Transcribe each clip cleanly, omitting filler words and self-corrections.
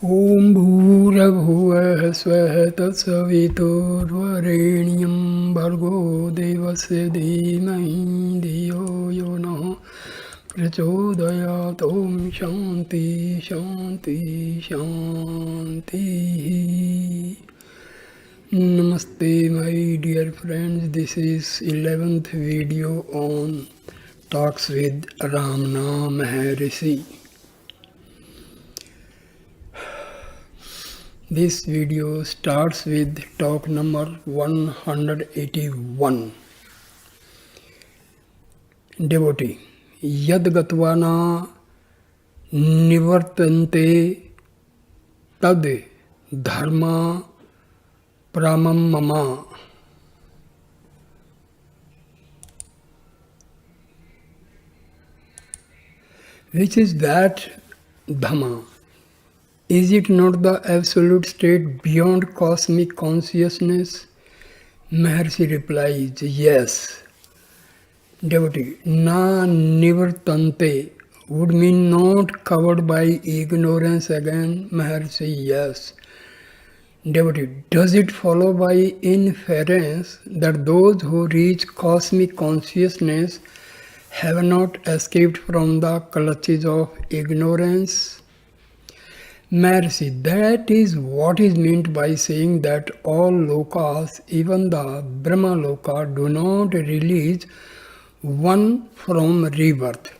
ॐ भूर्भुवः स्वः तत्सवितुर्वरेण्यं भर्गो देवस्य धीमहि धियो यो नः प्रचोदयात्। ॐ शान्ति शान्ति शान्तिः. Namaste my dear friends, this is 11th video on Talks with Ramana Maharshi. This video starts with talk number 181. Devotee, yad gatvana nivartante tad dharma pramam mama. Which is that Dhamma? Is it not the absolute state beyond cosmic consciousness? Maharshi replies, yes. Devotee, na nivartante would mean not covered by ignorance again. Maharshi, yes. Devotee, does it follow by inference that those who reach cosmic consciousness have not escaped from the clutches of ignorance? Maharshi, that is what is meant by saying that all lokas, even the Brahma loka, do not release one from rebirth.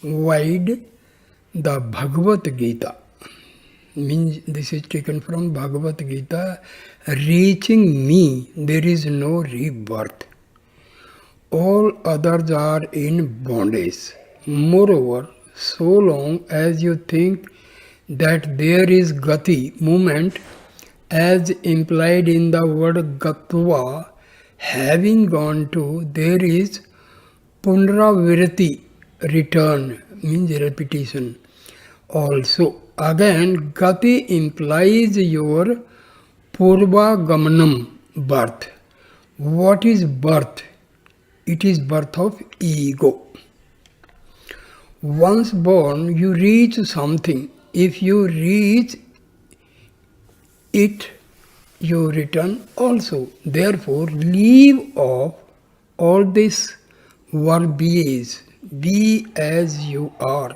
While the Bhagavad Gita, means this is taken from Bhagavad Gita, reaching me, there is no rebirth. All others are in bondage. Moreover, so long as you think that there is gati, movement, as implied in the word gatva, having gone to, there is punravirati, return, means repetition. Also, again, gati implies your purva gamanam, birth. What is birth? It is birth of ego. Once born, you reach something. If you reach it, you return also. Therefore, leave off all this verbiage. Be as you are.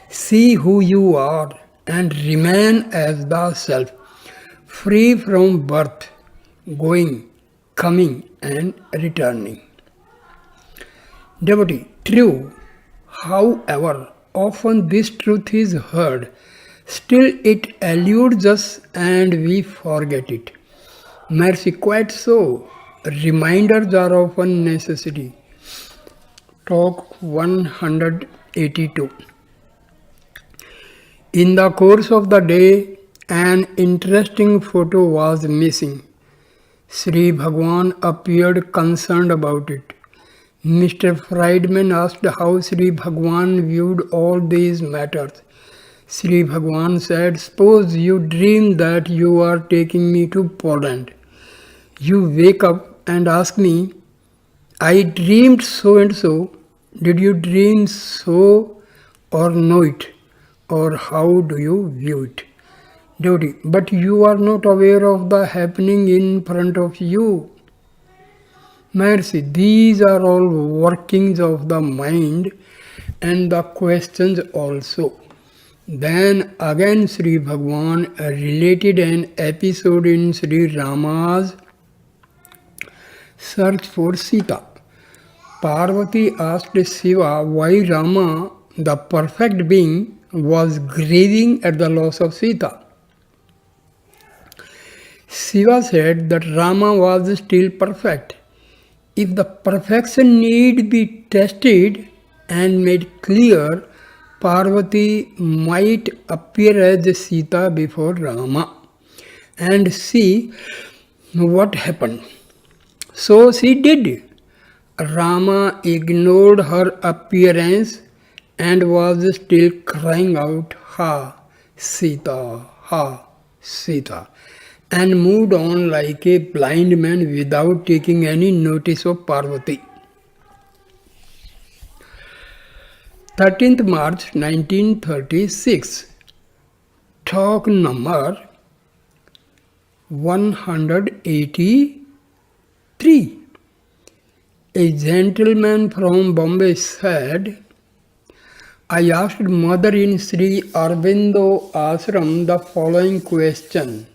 See who you are and remain as the self, free from birth, going, coming and returning. Devotee, true. However, often this truth is heard, still it eludes us and we forget it. Mercy, quite so. Reminders are often necessary. Talk 182. In the course of the day, an interesting photo was missing. Sri Bhagwan appeared concerned about it. Mr. Friedman asked how Sri Bhagwan viewed all these matters. Sri Bhagwan said, suppose you dream that you are taking me to Poland. You wake up and ask me, I dreamed so and so. Did you dream so or know it? Or how do you view it? Devotee, but you are not aware of the happening in front of you. Mercy, these are all workings of the mind and the questions also. Then again Sri Bhagwan related an episode in Sri Rama's search for Sita. Parvati asked Shiva why Rama, the perfect being, was grieving at the loss of Sita. Shiva said that Rama was still perfect. If the perfection need be tested and made clear, Parvati might appear as Sita before Rama and see what happened. So she did. Rama ignored her appearance and was still crying out, Ha Sita, Ha Sita, and moved on like a blind man without taking any notice of Parvati. 13th March 1936. Talk number 183. A gentleman from Bombay said, I asked Mother in Sri Aurobindo Ashram the following question.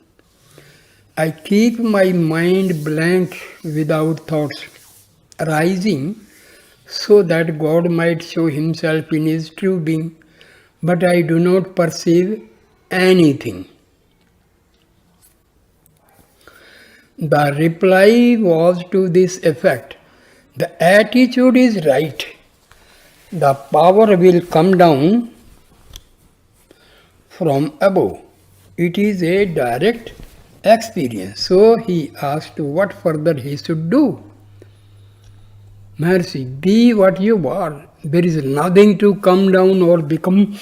I keep my mind blank without thoughts arising so that God might show himself in his true being, but I do not perceive anything. The reply was to this effect. The attitude is right. The power will come down from above. It is a direct experience. So he asked what further he should do. Maharshi, be what you are. There is nothing to come down or become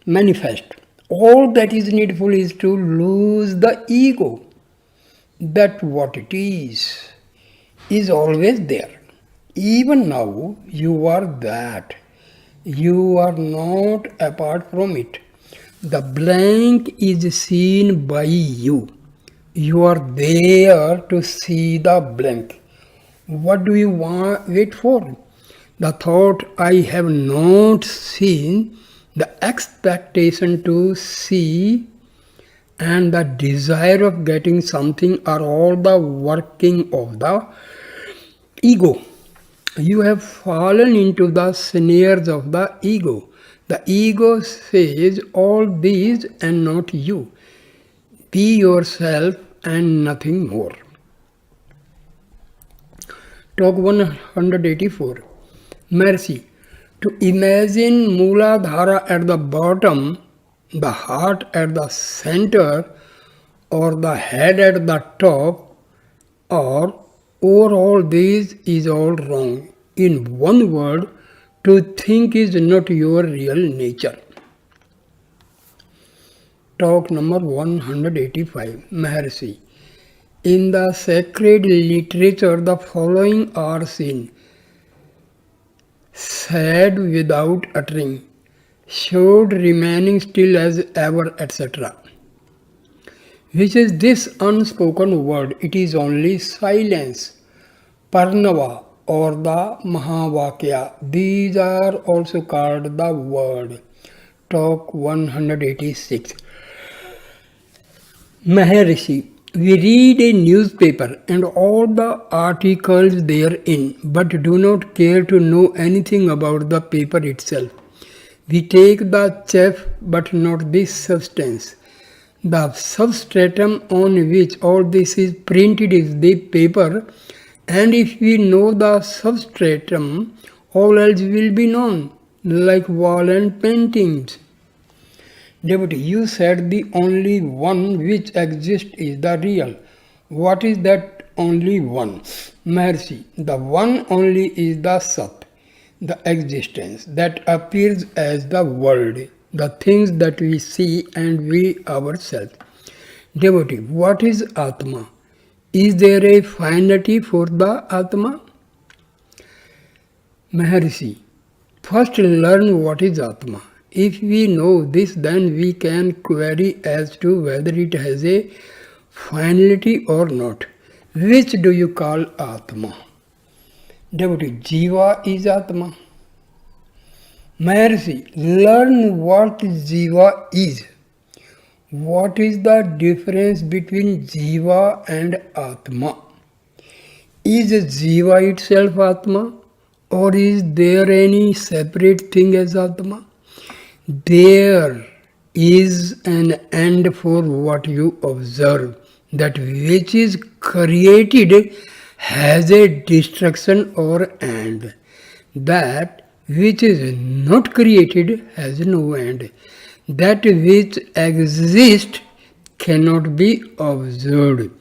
manifest. All that is needful is to lose the ego. That what it is always there. Even now, you are that. You are not apart from it. The blank is seen by you. You are there to see the blank. What do you wait for? The thought I have not seen, the expectation to see, and the desire of getting something are all the working of the ego. You have fallen into the snares of the ego. The ego says all these and not you. Be yourself and nothing more. Talk 184. Mercy. To imagine Mooladhara at the bottom, the heart at the center, or the head at the top, or over all these is all wrong. In one word, to think is not your real nature. Talk number 185. Maharshi. In the sacred literature, the following are seen. Said without uttering, showed remaining still as ever, etc. Which is this unspoken word? It is only silence. Parnava or the Mahavakya. These are also called the word. Talk 186. Maharshi. We read a newspaper and all the articles therein, but do not care to know anything about the paper itself. We take the chaff but not the substance. The substratum on which all this is printed is the paper, and if we know the substratum, all else will be known, like wall and paintings. Devotee, you said the only one which exists is the real. What is that only one? Maharshi, the one only is the Sat, the existence that appears as the world, the things that we see and we ourselves. Devotee, what is Atma? Is there a finality for the Atma? Maharshi, first learn what is Atma. If we know this, then we can query as to whether it has a finality or not. Which do you call Atma? Devotee, Jiva is Atma. Maharshi, learn what Jiva is. What is the difference between Jiva and Atma? Is Jiva itself Atma, or is there any separate thing as Atma? There is an end for what you observe. That which is created has a destruction or end. That which is not created has no end. That which exists cannot be observed.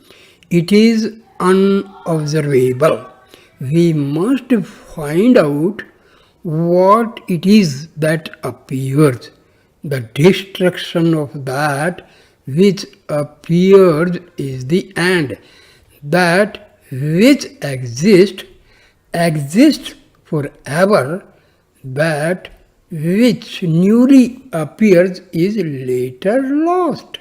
It is unobservable. We must find out what it is that appears. The destruction of that which appears is the end. That which exists forever. That which newly appears is later lost.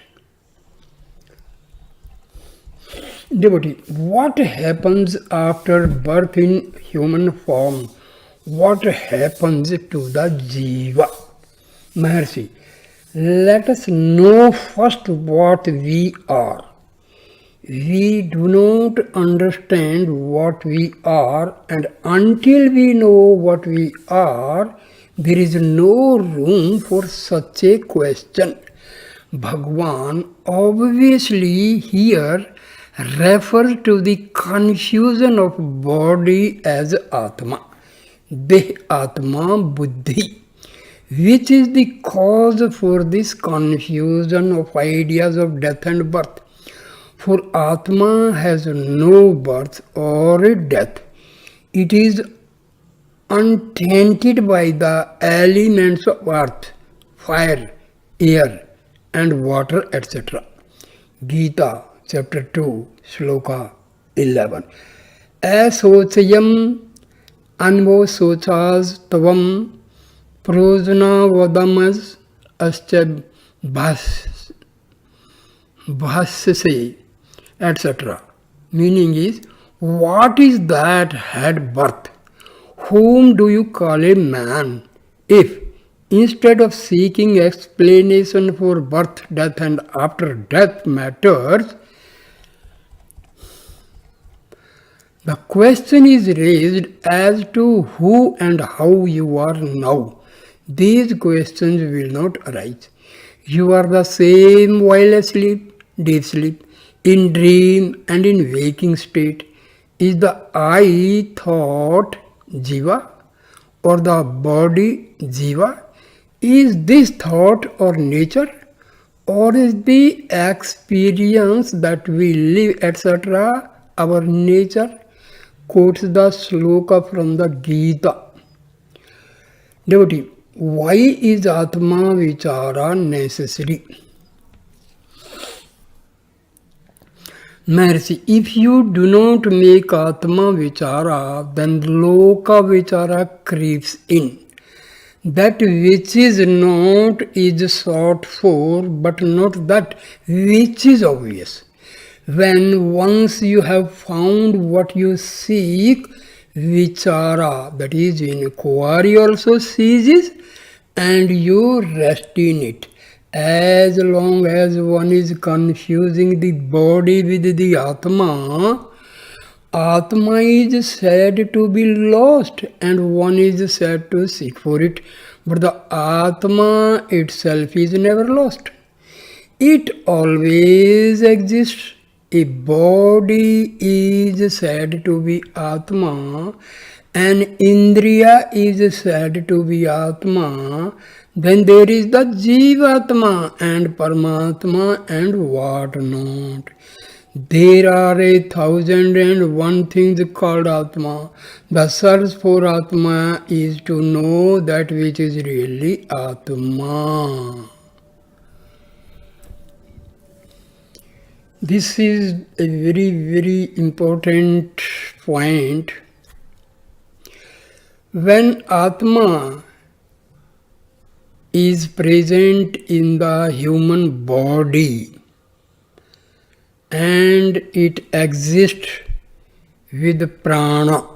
Devotee, what happens after birth in human form? What happens to the Jiva? Maharshi, let us know first what we are. We do not understand what we are, and until we know what we are, there is no room for such a question. Bhagwan obviously here refers to the confusion of body as Atma, Deh Atma Buddhi, which is the cause for this confusion of ideas of death and birth. For Atma has no birth or death. It is untainted by the elements of earth, fire, air, and water, etc. Gita, chapter 2, sloka 11. Asocayam anvo sochas tavam prajna vadamas ascha bhasse, etc. Meaning is, what is that had birth? Whom do you call a man? If, instead of seeking explanation for birth, death, and after death matters, the question is raised as to who and how you are now, these questions will not arise. You are the same while asleep, deep sleep, in dream and in waking state. Is the I thought Jiva or the body Jiva? Is this thought or nature? Or is the experience that we live, etc., our nature? Quotes the sloka from the Gita. Devotee, why is Atma Vichara necessary? Maharshi, if you do not make Atma Vichara, then Loka Vichara creeps in. That which is not is sought for, but not that which is obvious. When once you have found what you seek, Vichara, that is inquiry, also ceases, and you rest in it. As long as one is confusing the body with the Atma, Atma is said to be lost and one is said to seek for it. But the Atma itself is never lost. It always exists. A body is said to be Atma, an Indriya is said to be Atma, then there is the Jivatma and Paramatma and what not. There are 1,001 things called Atma. The search for Atma is to know that which is really Atma. This is a very, very important point. When Atma is present in the human body and it exists with prana,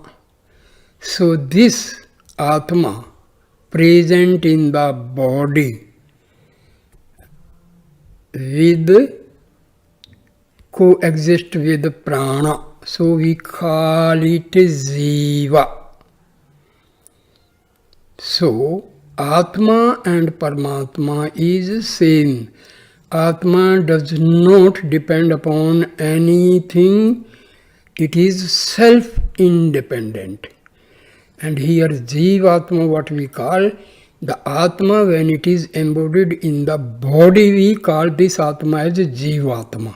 so this Atma present in the body with coexist with prana, so we call it Jiva. So Atma and Paramatma is same. Atma does not depend upon anything, it is self-independent. And here Jivatma, what we call the Atma, when it is embodied in the body, we call this Atma as Jivatma.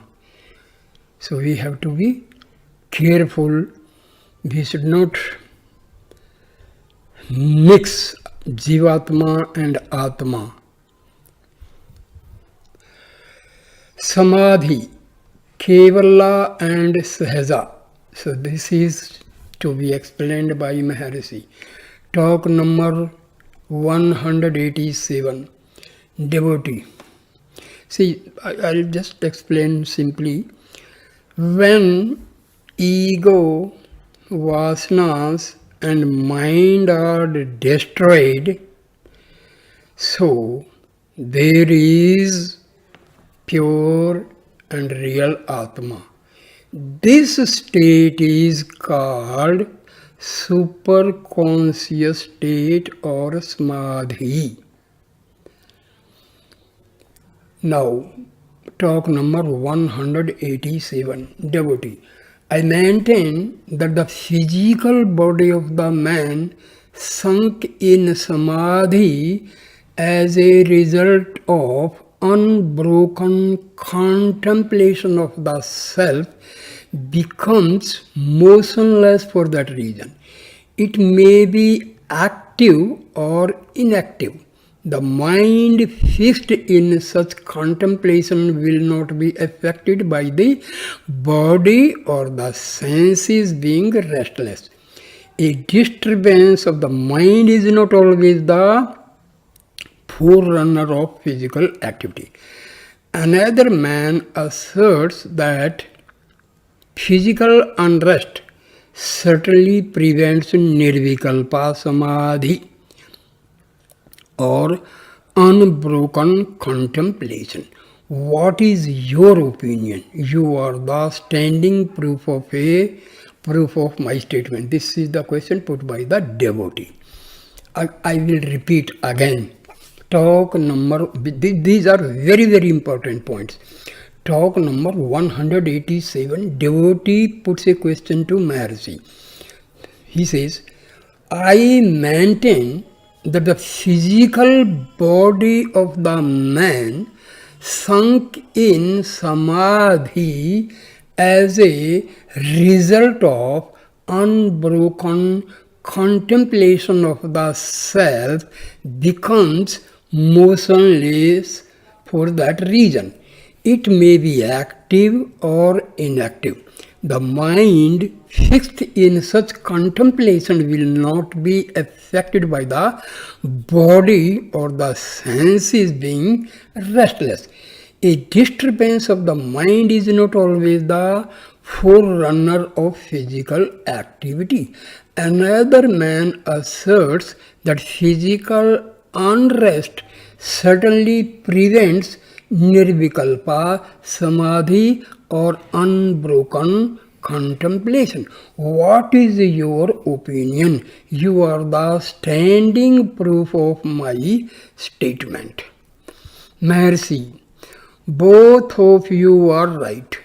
So we have to be careful. We should not mix Jivatma and Atma. Samadhi, Kevala and Sahaja. So this is to be explained by Maharshi. Talk number 187. Devotee. See, I'll just explain simply. When ego, vasanas and mind are destroyed, so there is pure and real Atma. This state is called superconscious state or samadhi. Now, talk number 187. Devotee. I maintain that the physical body of the man sunk in samadhi as a result of unbroken contemplation of the self becomes motionless for that reason. It may be active or inactive. The mind fixed in such contemplation will not be affected by the body or the senses being restless. A disturbance of the mind is not always the forerunner of physical activity. Another man asserts that physical unrest certainly prevents nirvikalpa samadhi or unbroken contemplation. What is your opinion? You are the standing proof of my statement. This is the question put by the devotee. I will repeat again. Talk number, these are very, very important points. Talk number 187, devotee puts a question to Maharshi. He says, I maintain that the physical body of the man sunk in samadhi as a result of unbroken contemplation of the self becomes motionless for that reason. It may be active or inactive. The mind fixed in such contemplation will not be affected by the body or the senses being restless. A disturbance of the mind is not always the forerunner of physical activity. Another man asserts that physical unrest certainly prevents nirvikalpa samadhi or unbroken contemplation. What is your opinion? You are the standing proof of my statement. Maharshi, both of you are right.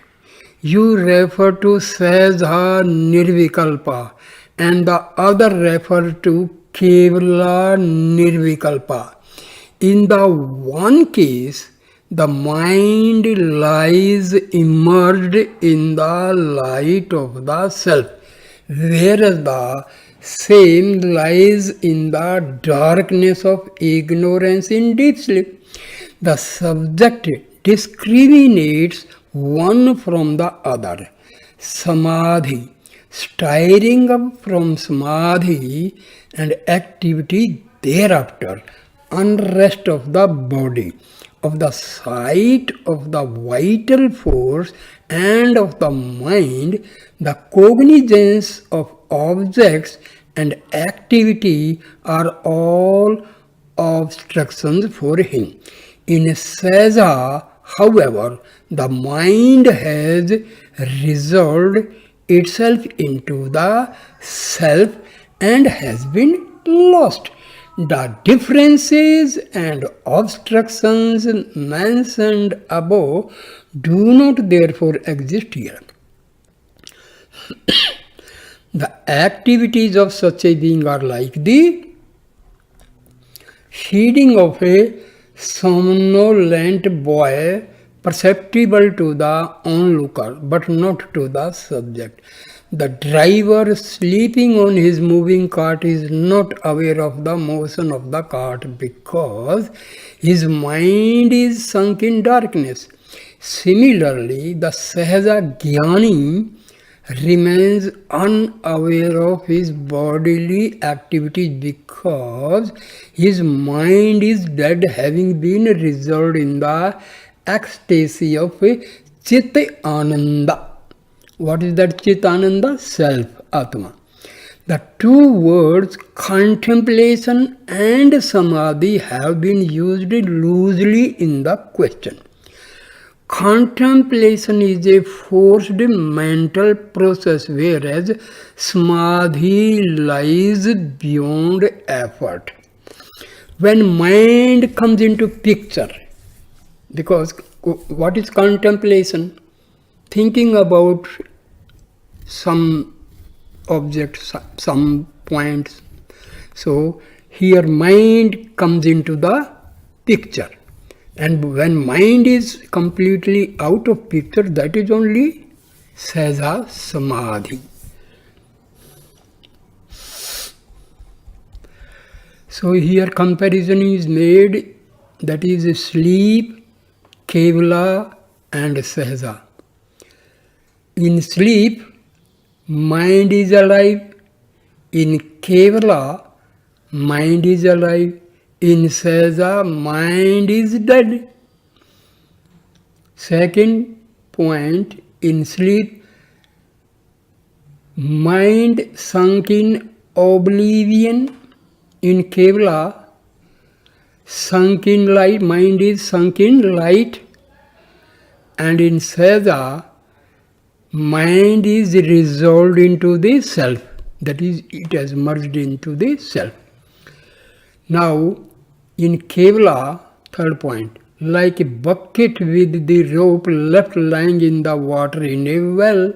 You refer to Sahaja Nirvikalpa and the other refer to Kevala Nirvikalpa. In the one case, the mind lies immersed in the light of the self, whereas the same lies in the darkness of ignorance in deep sleep. The subject discriminates one from the other. Samadhi, stirring up from samadhi and activity thereafter, unrest of the body, of the sight of the vital force and of the mind, the cognizance of objects and activity are all obstructions for him. In Sahaja, however, the mind has resolved itself into the self and has been lost. The differences and obstructions mentioned above do not therefore exist here. The activities of such a being are like the feeding of a somnolent boy, perceptible to the onlooker but not to the subject. The driver sleeping on his moving cart is not aware of the motion of the cart because his mind is sunk in darkness. Similarly, the Sahaja Jnani remains unaware of his bodily activities because his mind is dead, having been resolved in the ecstasy of Chit Ananda. What is that Chit Ananda? Self, Atma. The two words contemplation and samadhi have been used loosely in the question. Contemplation is a forced mental process, whereas samadhi lies beyond effort. When mind comes into picture, because what is contemplation? Thinking about some object, some points. So here mind comes into the picture. And when mind is completely out of picture, that is only Sahaja Samadhi. So here comparison is made, that is sleep, Kevala and Sahaja. In sleep, mind is alive. In Kevala, mind is alive. In Sahaja, mind is dead. Second point, in sleep, mind sunk in oblivion. In Kevala, sunk in light, mind is sunk in light. And in Sahaja, mind is resolved into the self. That is, it has merged into the self. Now, in Kevala, third point, like a bucket with the rope left lying in the water in a well.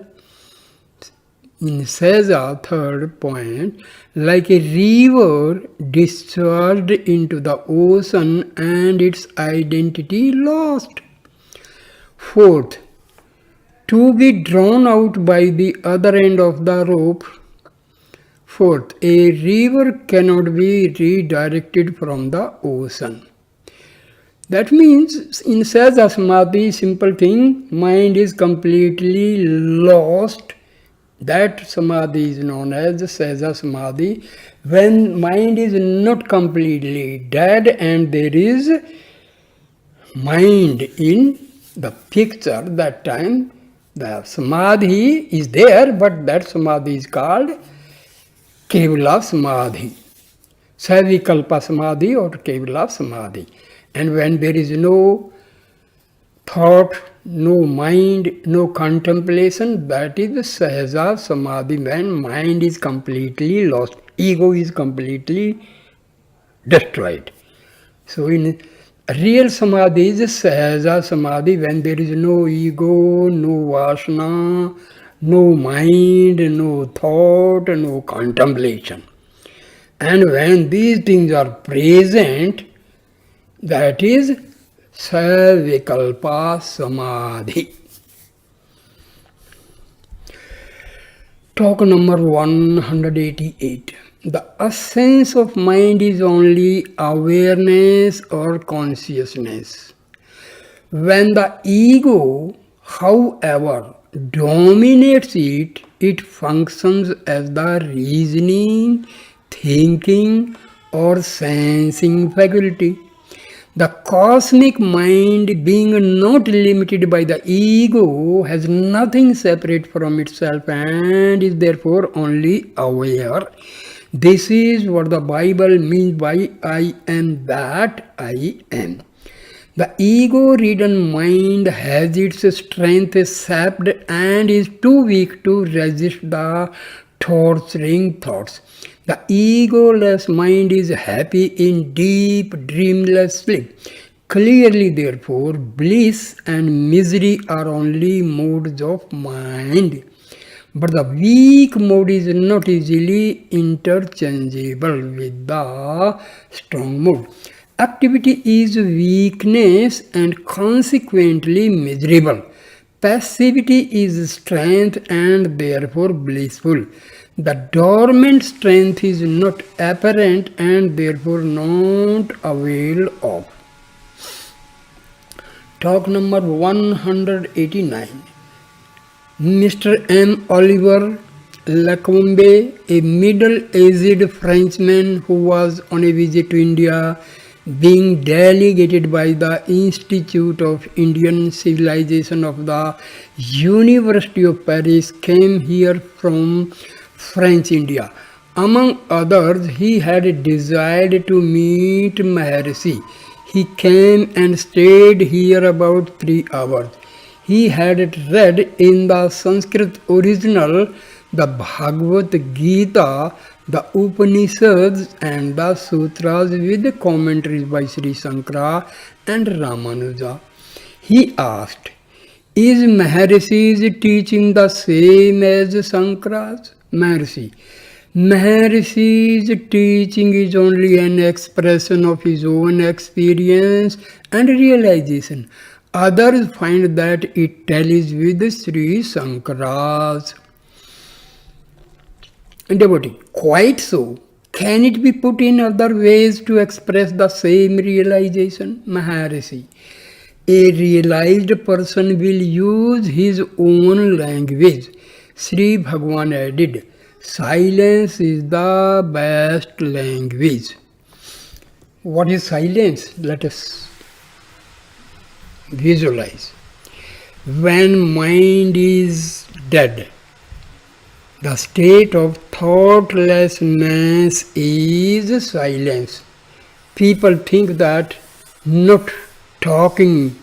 In Sahaja, third point, like a river discharged into the ocean and its identity lost. Fourth, to be drawn out by the other end of the rope. Fourth, a river cannot be redirected from the ocean. That means in Sahaja Samadhi, simple thing, mind is completely lost. That Samadhi is known as Sahaja Samadhi. When mind is not completely dead and there is mind in the picture, that time the Samadhi is there, but that Samadhi is called Kevala Samadhi, Savikalpa Samadhi or Kevala Samadhi. And when there is no thought, no mind, no contemplation, that is the Sahaja Samadhi, when mind is completely lost, ego is completely destroyed. So in real Samadhi is Sahaja Samadhi, when there is no ego, no vasana, no mind, no thought, no contemplation. And when these things are present, that is Savikalpa Samadhi. Talk number 188. The essence of mind is only awareness or consciousness. When the ego, however, dominates it, it functions as the reasoning, thinking, or sensing faculty. The cosmic mind, being not limited by the ego, has nothing separate from itself and is therefore only aware. This is what the Bible means by I am that I am. The ego-ridden mind has its strength sapped and is too weak to resist the torturing thoughts. The egoless mind is happy in deep, dreamless sleep. Clearly, therefore, bliss and misery are only modes of mind. But the weak mode is not easily interchangeable with the strong mode. Activity is weakness and consequently miserable. Passivity is strength and therefore blissful. The dormant strength is not apparent and therefore not availed of. Talk number 189. Mr. M. Oliver Lacombe, a middle-aged Frenchman who was on a visit to India, being delegated by the Institute of Indian Civilization of the University of Paris, came here from French India. Among others, he had desired to meet Maharshi. He came and stayed here about 3 hours. He had read in the Sanskrit original the Bhagavad Gita, the Upanishads, and the Sutras with commentaries by Sri Shankara and Ramanuja. He asked, is Maharishi's teaching the same as Shankara's? Maharishi's teaching is only an expression of his own experience and realization. Others find that it tallies with Sri Shankara's. Devotee, quite so. Can it be put in other ways to express the same realization? Maharshi. A realized person will use his own language. Sri Bhagwan added, silence is the best language. What is silence? Let us visualize. When mind is dead, the state of thoughtlessness is silence. People think that not talking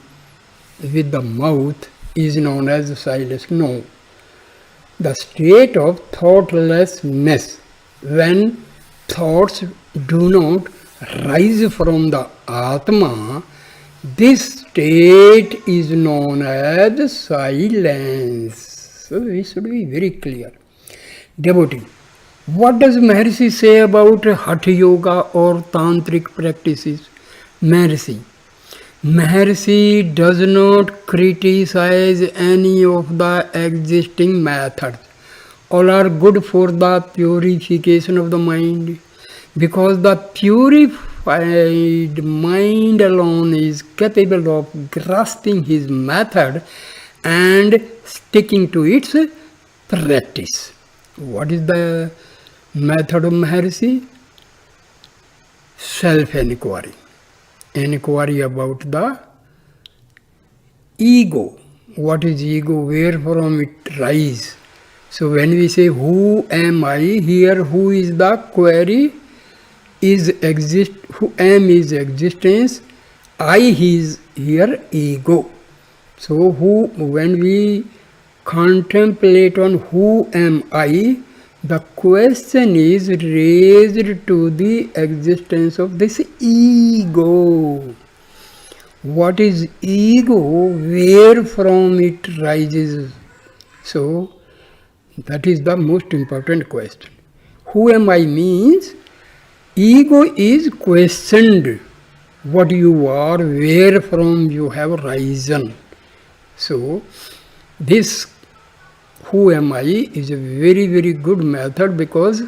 with the mouth is known as silence. No. The state of thoughtlessness, when thoughts do not rise from the Atma, this state is known as silence. So we should be very clear. Devotee, what does Maharshi say about Hatha Yoga or Tantric practices? Maharshi does not criticize any of the existing methods. All are good for the purification of the mind, because the purified mind alone is capable of grasping his method and sticking to its practice. What is the method of Maharshi? Self-inquiry. Inquiry about the ego. What is ego? Where from it rises? So when we say who am I, here who is the query, who am is existence, I is here ego. So when we contemplate on who am I, the question is raised to the existence of this ego. What is ego? Where from it rises? So that is the most important question. Who am I means ego is questioned. What you are, where from you have risen. So this who am I is a very, very good method, because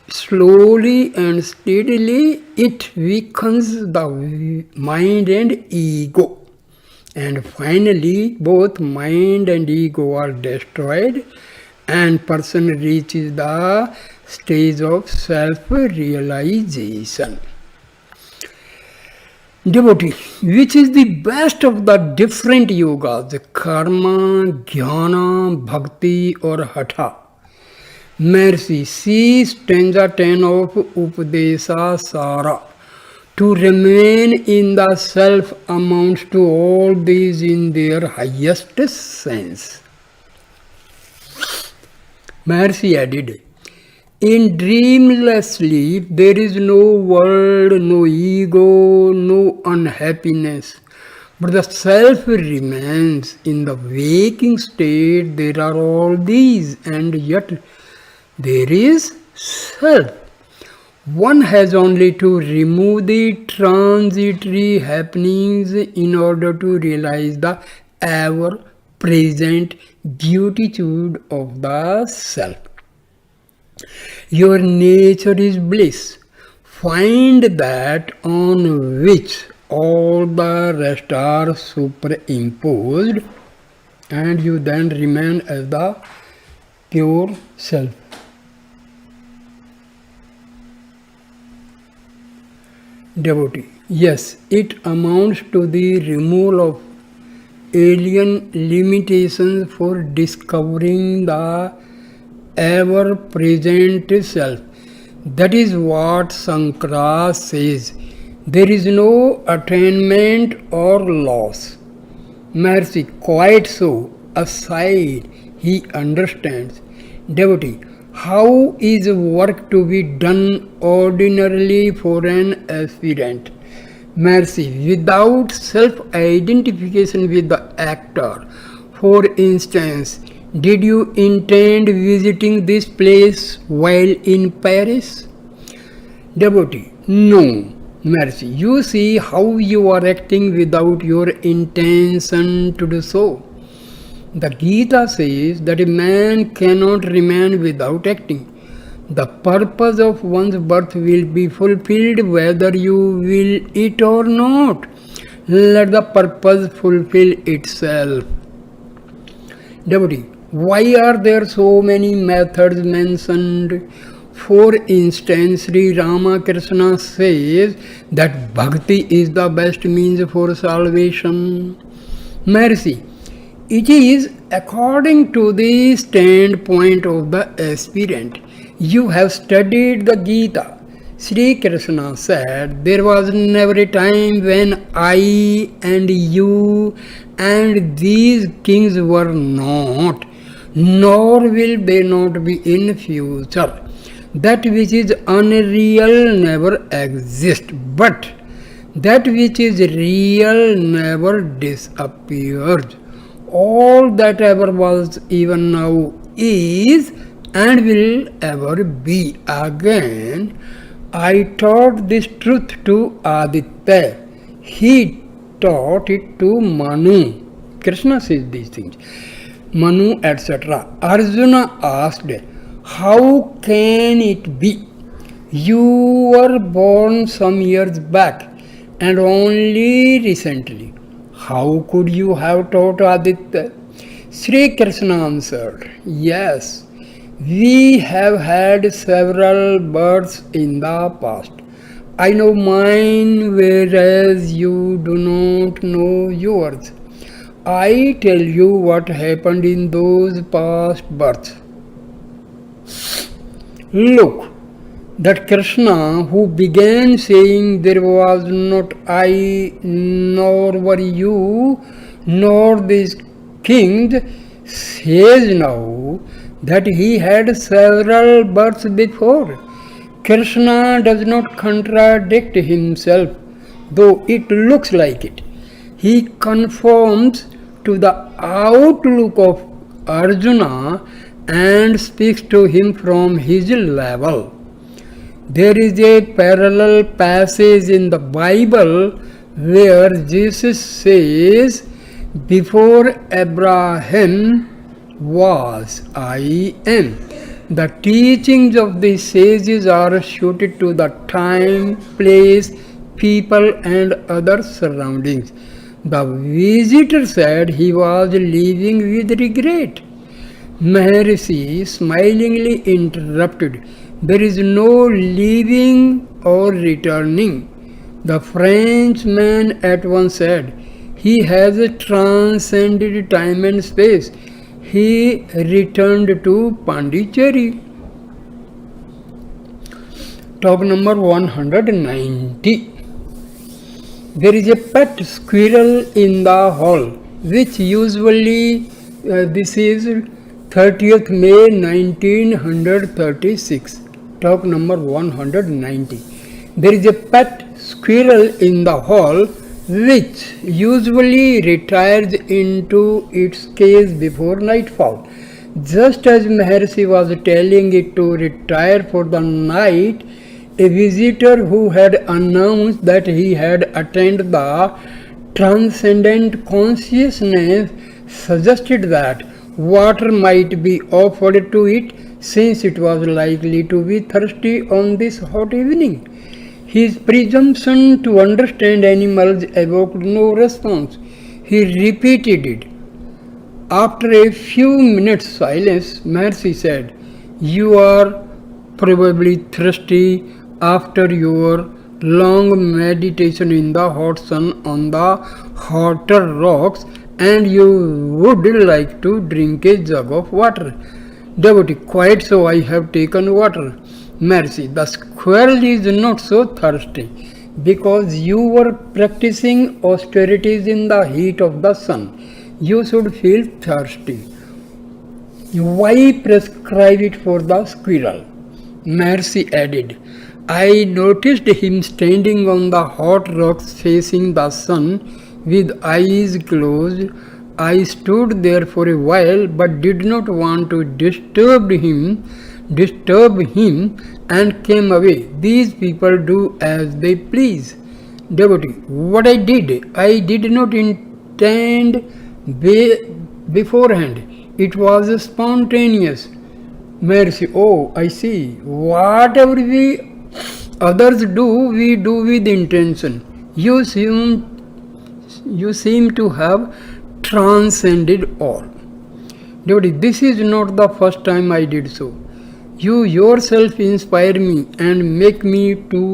slowly and steadily it weakens the mind and ego. And finally both mind and ego are destroyed and person reaches the stage of self-realization. Devotee, which is the best of the different yogas, karma, jnana, bhakti or hatha? Maharshi, see stanza 10 of Upadesa Sara. To remain in the self amounts to all these in their highest sense. Maharshi added, in dreamless sleep, there is no world, no ego, no unhappiness. But the self remains. In the waking state, there are all these, and yet there is self. One has only to remove the transitory happenings in order to realize the ever-present beatitude of the self. Your nature is bliss. Find that on which all the rest are superimposed, and you then remain as the pure self. Devotee. Yes, it amounts to the removal of alien limitations for discovering the ever present self. That is what Sankara says. There is no attainment or loss. Mercy, quite so. Aside, he understands. Devotee, how is work to be done ordinarily for an aspirant? Mercy, without self identification with the actor. For instance, did you intend visiting this place while in Paris? Devotee, no. Mercy, you see how you are acting without your intention to do so. The Gita says that a man cannot remain without acting. The purpose of one's birth will be fulfilled whether you will it or not. Let the purpose fulfill itself. Devotee, why are there so many methods mentioned? For instance, Sri Ramakrishna says that bhakti is the best means for salvation. Mercy, it is according to the standpoint of the aspirant. You have studied the Gita. Sri Krishna said, there was never a time when I and you and these kings were not, nor will they not be in future. That which is unreal never exists, but that which is real never disappears. All that ever was, even now is, and will ever be. Again, I taught this truth to Aditya. He taught it to Manu. Krishna says these things. Manu, etc. Arjuna asked, how can it be? You were born some years back and only recently. How could you have taught Aditya? Sri Krishna answered, yes, we have had several births in the past. I know mine, whereas you do not know yours. I tell you what happened in those past births. Look, that Krishna who began saying there was not I, nor were you, nor these kings, says now that he had several births before. Krishna does not contradict himself, though it looks like it. He conforms to the outlook of Arjuna and speaks to him from his level. There is a parallel passage in the Bible where Jesus says, before Abraham was, I am. The teachings of the sages are suited to the time, place, people and other surroundings. The visitor said he was leaving with regret. Maharshi smilingly interrupted, there is no leaving or returning. The Frenchman at once said, he has transcended time and space. He returned to Pondicherry. Talk number 190. There is a pet squirrel in the hall, which usually, this is 30th May 1936. Talk number 190. There is a pet squirrel in the hall which usually retires into its cage before nightfall. Just as Maharshi was telling it to retire for the night, a visitor who had announced that he had attained the transcendent consciousness suggested that water might be offered to it since it was likely to be thirsty on this hot evening. His presumption to understand animals evoked no response. He repeated it. After a few minutes' silence, Maharshi said, "You are probably thirsty after your long meditation in the hot sun on the hotter rocks, and you would like to drink a jug of water." Devotee, quite so, I have taken water. Mercy, the squirrel is not so thirsty because you were practicing austerities in the heat of the sun. You should feel thirsty. Why prescribe it for the squirrel? Mercy added, I noticed him standing on the hot rocks facing the sun with eyes closed. I stood there for a while but did not want to disturb him and came away. These people do as they please. Devotee, what I did not intend beforehand. It was spontaneous. Mercy, oh, I see. Whatever we others do, we do with intention. You seem to have transcended all. Devotee, this is not the first time I did so. You yourself inspire me and make me to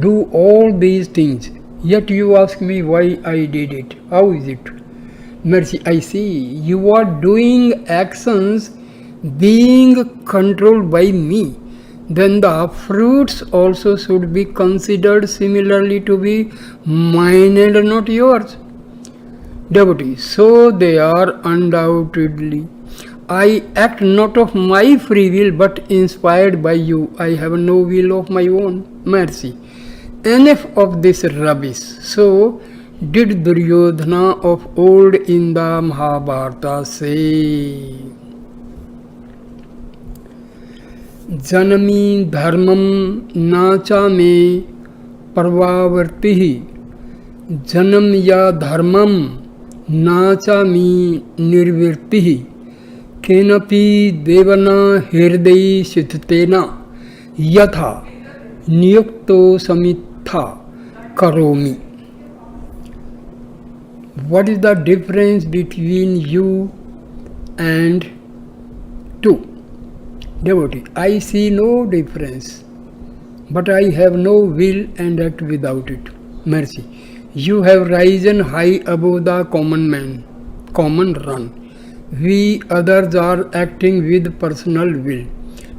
do all these things. Yet you ask me why I did it. How is it? Mercy, I see. You are doing actions being controlled by me. Then the fruits also should be considered similarly to be mine and not yours. Devotee, so they are undoubtedly. I act not of my free will but inspired by you. I have no will of my own. Mercy. Enough of this rubbish. So did Duryodhana of old in the Mahabharata say. Janami dharmam nacha me parvavartihi. Janam ya dharmam नाचामी निर्वृत्ति केनपि देवना हृदय सिद्धतेना यथा नियुक्तो समित्था करोमि. What is the difference between you and two? Devotee, I see no difference, but I have no will and act without it. Mercy. You have risen high above the common run. We others are acting with personal will.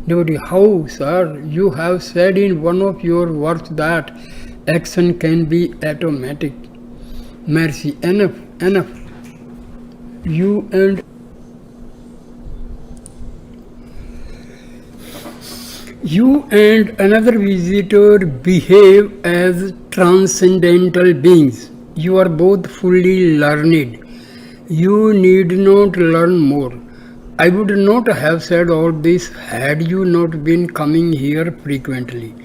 Devotee, how, sir? You have said in one of your works that action can be automatic. Mercy, enough. You and another visitor behave as transcendental beings. You are both fully learned. You need not learn more. I would not have said all this had you not been coming here frequently.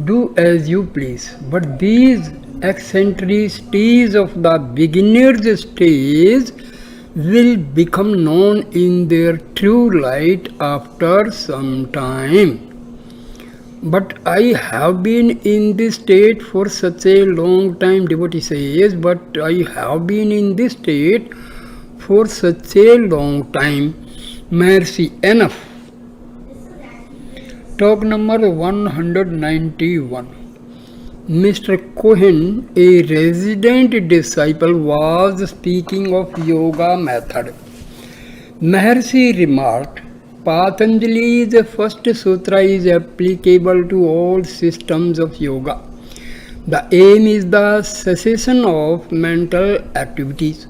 Do as you please. But these eccentricities of the beginner's stage will become known in their true light after some time. But I have been in this state for such a long time, devotee says, but I have been in this state for such a long time. Mercy, enough. Talk number 191. Mr. Cohen, a resident disciple, was speaking of yoga method. Maharshi remarked, Patanjali's first sutra is applicable to all systems of yoga. The aim is the cessation of mental activities.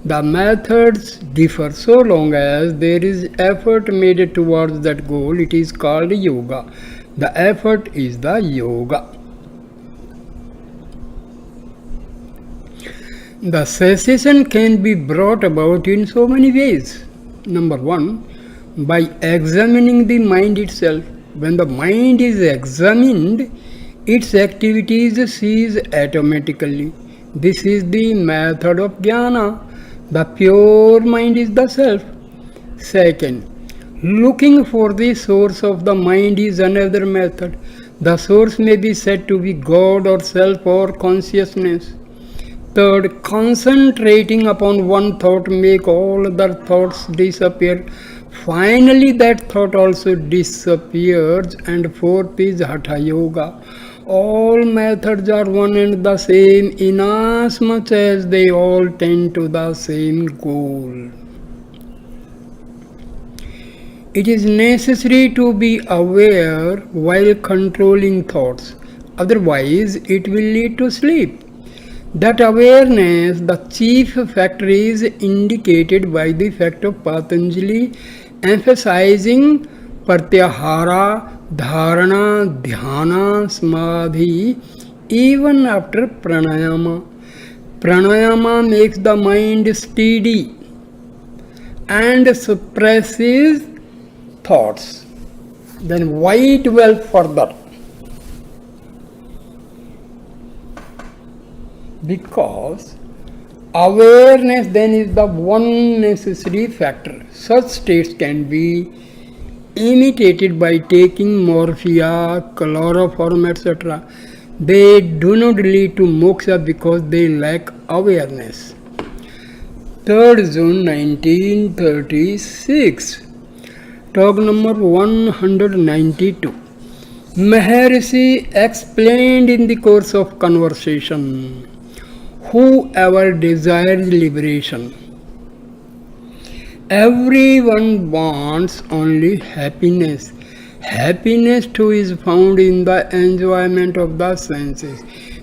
The methods differ so long as there is effort made towards that goal. It is called yoga. The effort is the yoga. The cessation can be brought about in so many ways. Number 1, by examining the mind itself. When the mind is examined, its activities cease automatically. This is the method of jnana. The pure mind is the self. Second, looking for the source of the mind is another method. The source may be said to be God or self or consciousness. Third, concentrating upon one thought make all other thoughts disappear. Finally, that thought also disappears. And fourth is Hatha Yoga. All methods are one and the same inasmuch as they all tend to the same goal. It is necessary to be aware while controlling thoughts, otherwise, it will lead to sleep. That awareness, the chief factor, is indicated by the fact of Patanjali emphasizing pratyahara, dharana, dhyana, samadhi even after pranayama. Pranayama makes the mind steady and suppresses thoughts. Then why dwell further? Because awareness then is the one necessary factor. Such states can be imitated by taking morphia, chloroform, etc. They do not lead to moksha because they lack awareness. 3rd June 1936. Talk number 192. Maharshi explained in the course of conversation, whoever desires liberation, everyone wants only happiness. Happiness too is found in the enjoyment of the senses.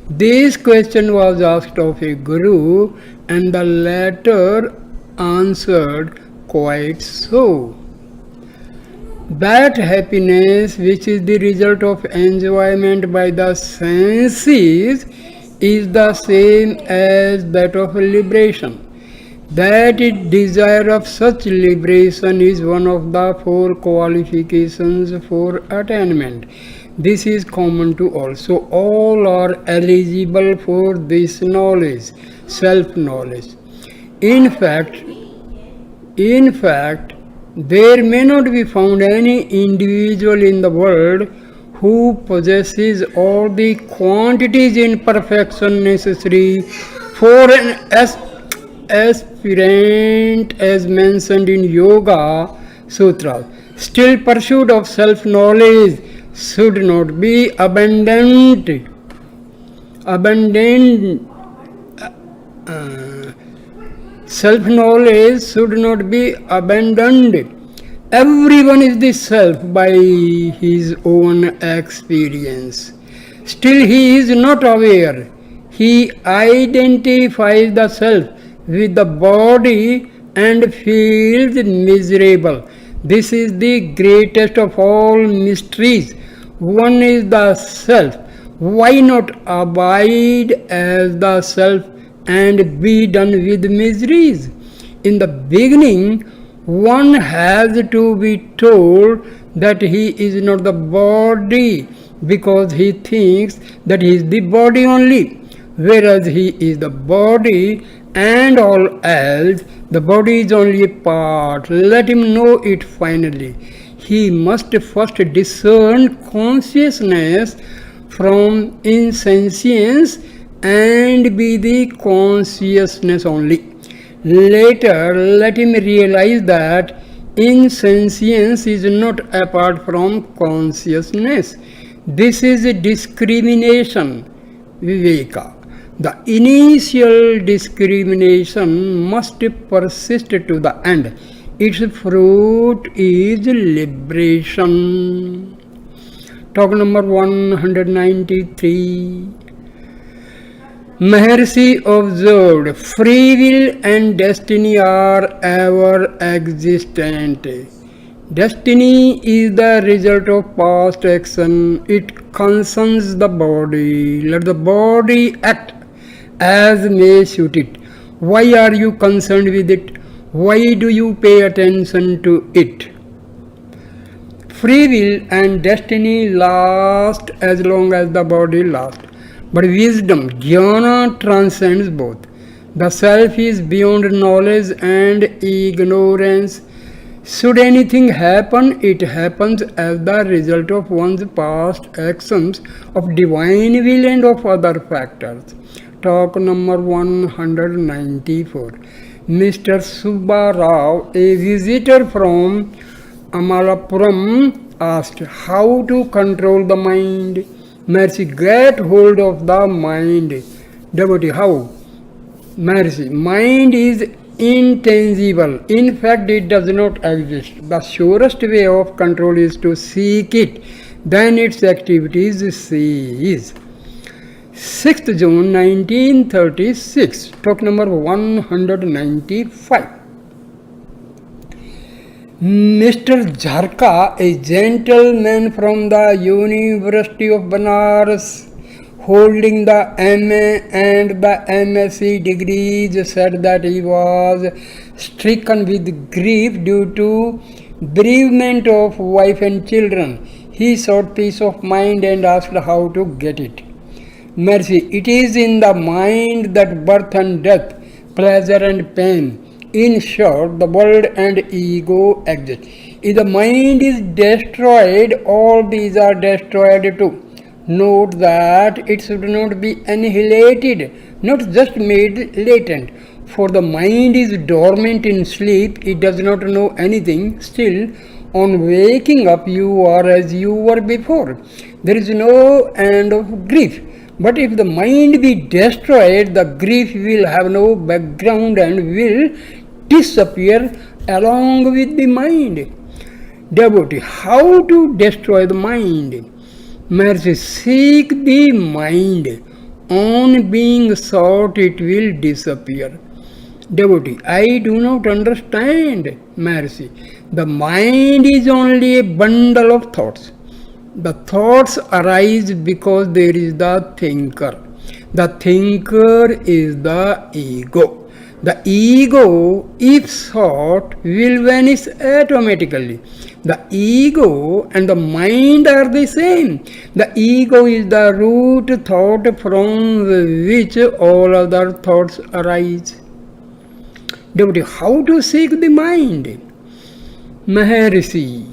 This question was asked of a guru, and the latter answered, quite so. That happiness which is the result of enjoyment by the senses is the same as that of liberation. That desire of such liberation is one of the 4 qualifications for attainment. This is common to all. So all are eligible for this knowledge, self-knowledge. In fact, there may not be found any individual in the world who possesses all the quantities in perfection necessary for an aspirant as mentioned in Yoga Sutras. Still, pursuit of self-knowledge should not be abandoned. Self-knowledge should not be abandoned. Everyone is the self by his own experience. Still he is not aware. He identifies the self with the body and feels miserable. This is the greatest of all mysteries. One is the self. Why not abide as the self and be done with miseries? In the beginning, one has to be told that he is not the body because he thinks that he is the body only, whereas he is the body and all else. The body is only a part. Let him know it finally. He must first discern consciousness from insentience and be the consciousness only. Later, let him realize that insentience is not apart from consciousness. This is a discrimination, viveka. The initial discrimination must persist to the end. Its fruit is liberation. Talk number 193. Maharshi observed, free will and destiny are ever existent. Destiny is the result of past action. It concerns the body. Let the body act as may suit it. Why are you concerned with it? Why do you pay attention to it? Free will and destiny last as long as the body lasts. But wisdom, jnana, transcends both. The self is beyond knowledge and ignorance. Should anything happen, it happens as the result of one's past actions, of divine will and of other factors. Talk number 194. Mr. Subbarao, a visitor from Amalapuram, asked how to control the mind. Maharshi, get hold of the mind. Devotee, how? Maharshi, mind is intangible. In fact, it does not exist. The surest way of control is to seek it. Then its activities cease. 6th June 1936. Talk number 195. Mr. Jharka, a gentleman from the University of Banaras, holding the MA and the MSc degrees, said that he was stricken with grief due to bereavement of wife and children. He sought peace of mind and asked how to get it. Maharshi, it is in the mind that birth and death, pleasure and pain, in short, the world and ego exist. If the mind is destroyed, all these are destroyed too. Note that it should not be annihilated, not just made latent. For the mind is dormant in sleep, it does not know anything. Still, on waking up, you are as you were before. There is no end of grief. But if the mind be destroyed, the grief will have no background and will disappear along with the mind. Devotee, how to destroy the mind? Maharshi, seek the mind. On being sought, it will disappear. Devotee, I do not understand. Maharshi, the mind is only a bundle of thoughts. The thoughts arise because there is the thinker. The thinker is the ego. The ego, if sought, will vanish automatically. The ego and the mind are the same. The ego is the root thought from which all other thoughts arise. Devotee, how to seek the mind? Maharshi,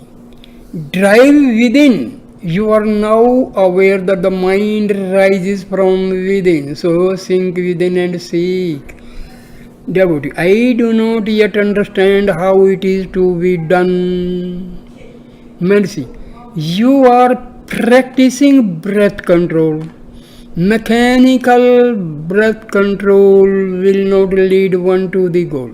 drive within. You are now aware that the mind rises from within. So sink within and seek. Devotee, I do not yet understand how it is to be done. Maharshi, you are practicing breath control. Mechanical breath control will not lead one to the goal.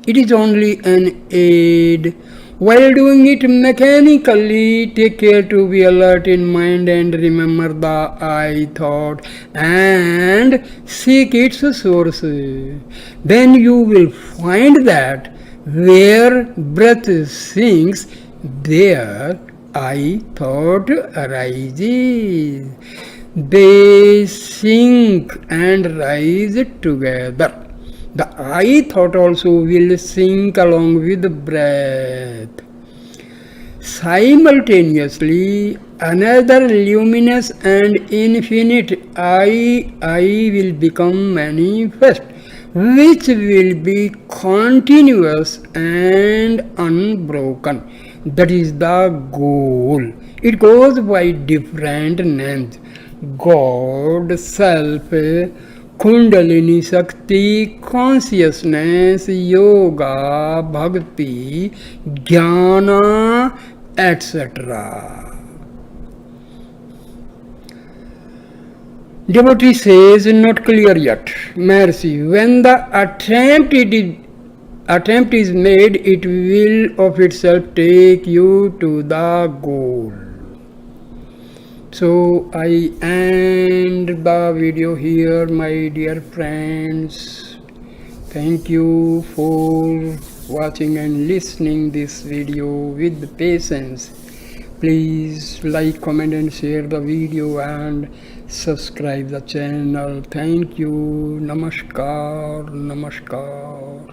It is only an aid. While doing it mechanically, take care to be alert in mind and remember the I thought and seek its source. Then you will find that where breath sinks, there I thought arises. They sink and rise together. The I thought also will sink along with the breath. Simultaneously, another luminous and infinite I will become manifest, which will be continuous and unbroken. That is the goal. It goes by different names: God, Self, Kundalini Shakti, consciousness, yoga, bhakti, jnana, etc. Devotee says, not clear yet. Maharshi, when the attempt is made, it will of itself take you to the goal. So I end the video here, my dear friends. Thank you for watching and listening this video with patience. Please like, comment and share the video and subscribe the channel. Thank you. Namaskar. Namaskar.